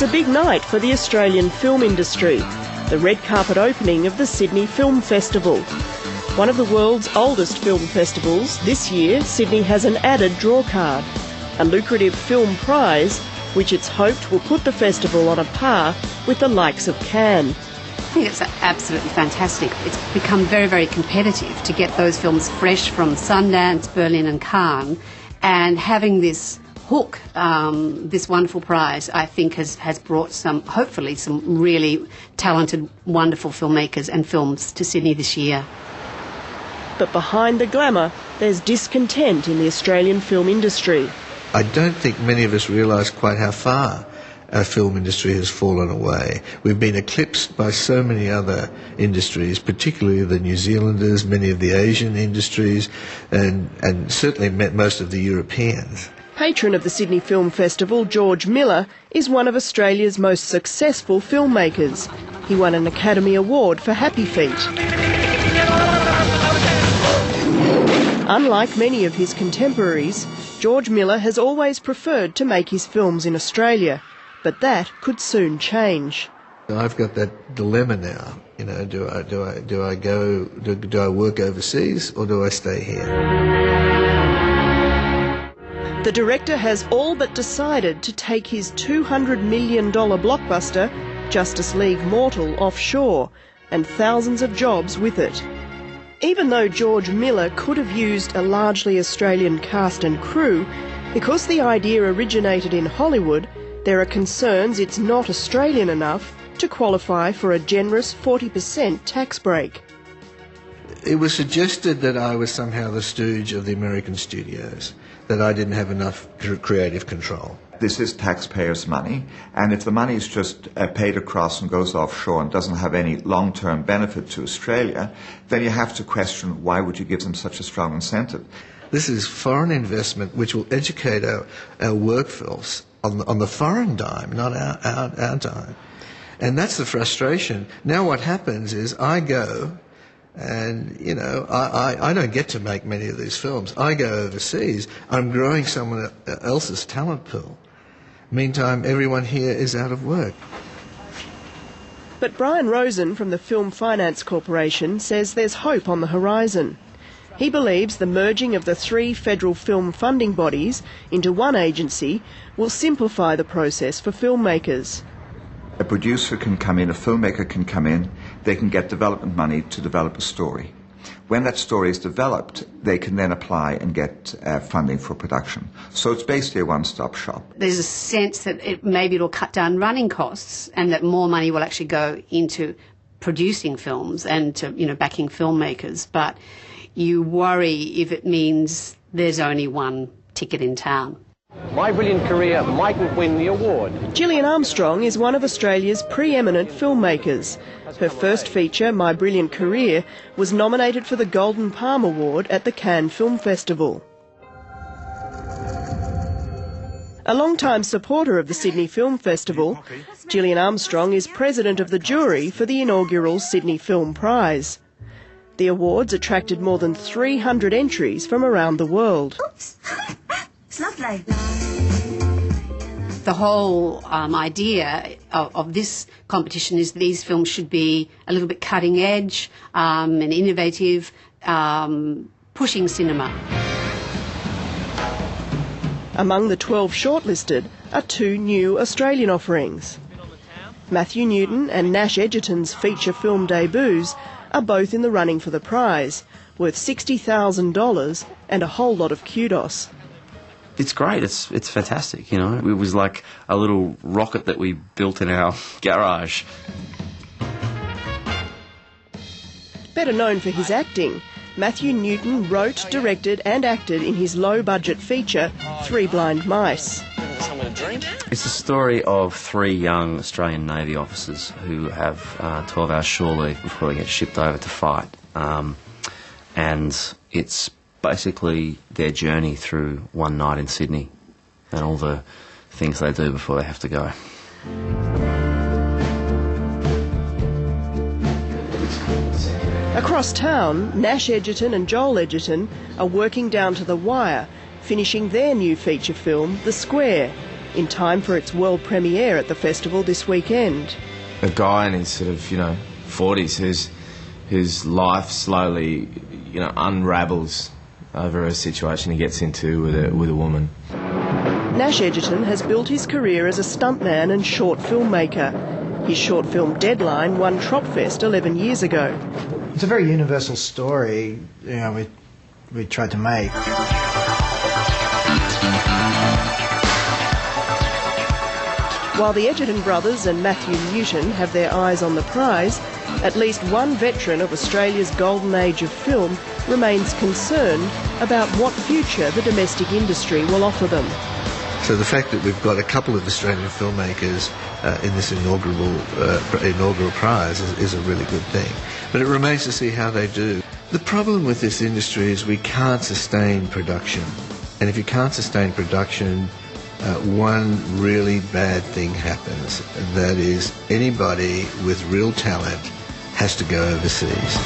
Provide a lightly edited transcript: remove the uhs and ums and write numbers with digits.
It's a big night for the Australian film industry, the red carpet opening of the Sydney Film Festival. One of the world's oldest film festivals, this year Sydney has an added drawcard, a lucrative film prize which it's hoped will put the festival on a par with the likes of Cannes. I think it's absolutely fantastic. It's become very, very competitive to get those films fresh from Sundance, Berlin and Cannes, and having this hook, this wonderful prize, I think has brought hopefully some really talented, wonderful filmmakers and films to Sydney this year. But behind the glamour, there's discontent in the Australian film industry. I don't think many of us realise quite how far our film industry has fallen away. We've been eclipsed by so many other industries, particularly the New Zealanders, many of the Asian industries, and certainly most of the Europeans. Patron of the Sydney Film Festival, George Miller, is one of Australia's most successful filmmakers. He won an Academy Award for Happy Feet. Unlike many of his contemporaries, George Miller has always preferred to make his films in Australia, but that could soon change. I've got that dilemma now. You know, do I work overseas or do I stay here? The director has all but decided to take his $200 million blockbuster, Justice League Mortal, offshore, and thousands of jobs with it. Even though George Miller could have used a largely Australian cast and crew, because the idea originated in Hollywood, there are concerns it's not Australian enough to qualify for a generous 40% tax break. It was suggested that I was somehow the stooge of the American studios, that I didn't have enough creative control. This is taxpayers' money, and if the money is just paid across and goes offshore and doesn't have any long-term benefit to Australia, then you have to question why would you give them such a strong incentive. This is foreign investment which will educate our workforce on the foreign dime, not our dime. And that's the frustration. Now what happens is I go and, you know, I don't get to make many of these films. I go overseas. I'm growing someone else's talent pool. Meantime, everyone here is out of work. But Brian Rosen from the Film Finance Corporation says there's hope on the horizon. He believes the merging of the 3 federal film funding bodies into one agency will simplify the process for filmmakers. A producer can come in, a filmmaker can come in, they can get development money to develop a story. When that story is developed, they can then apply and get funding for production. So it's basically a one-stop shop. There's a sense that maybe it'll cut down running costs and that more money will actually go into producing films and to, you know, backing filmmakers. But you worry if it means there's only one ticket in town. My Brilliant Career mightn't win the award. Gillian Armstrong is one of Australia's preeminent filmmakers. Her first feature, My Brilliant Career, was nominated for the Golden Palm Award at the Cannes Film Festival. A long-time supporter of the Sydney Film Festival, Gillian Armstrong is president of the jury for the inaugural Sydney Film Prize. The awards attracted more than 300 entries from around the world. Oops. It's lovely. The whole idea of this competition is these films should be a little bit cutting edge and innovative, pushing cinema. Among the 12 shortlisted are 2 new Australian offerings. Matthew Newton and Nash Edgerton's feature film debuts are both in the running for the prize, worth $60,000 and a whole lot of kudos. It's great. It's fantastic, you know. It was like a little rocket that we built in our garage. Better known for his acting, Matthew Newton wrote, directed and acted in his low-budget feature, 3 Blind Mice. It's the story of 3 young Australian Navy officers who have 12 hours shore leave before they get shipped over to fight. And it's basically their journey through one night in Sydney and all the things they do before they have to go. Across town, Nash Edgerton and Joel Edgerton are working down to the wire, finishing their new feature film, The Square, in time for its world premiere at the festival this weekend. A guy in his sort of, 40s whose life slowly, unravels over a situation he gets into with a woman. Nash Edgerton has built his career as a stuntman and short filmmaker. His short film Deadline won Tropfest 11 years ago. It's a very universal story, we tried to make. While the Edgerton brothers and Matthew Newton have their eyes on the prize, at least one veteran of Australia's golden age of film remains concerned about what future the domestic industry will offer them. So the fact that we've got a couple of Australian filmmakers in this inaugural prize is a really good thing. But it remains to see how they do. The problem with this industry is we can't sustain production. And if you can't sustain production, one really bad thing happens. That is, anybody with real talent has to go overseas.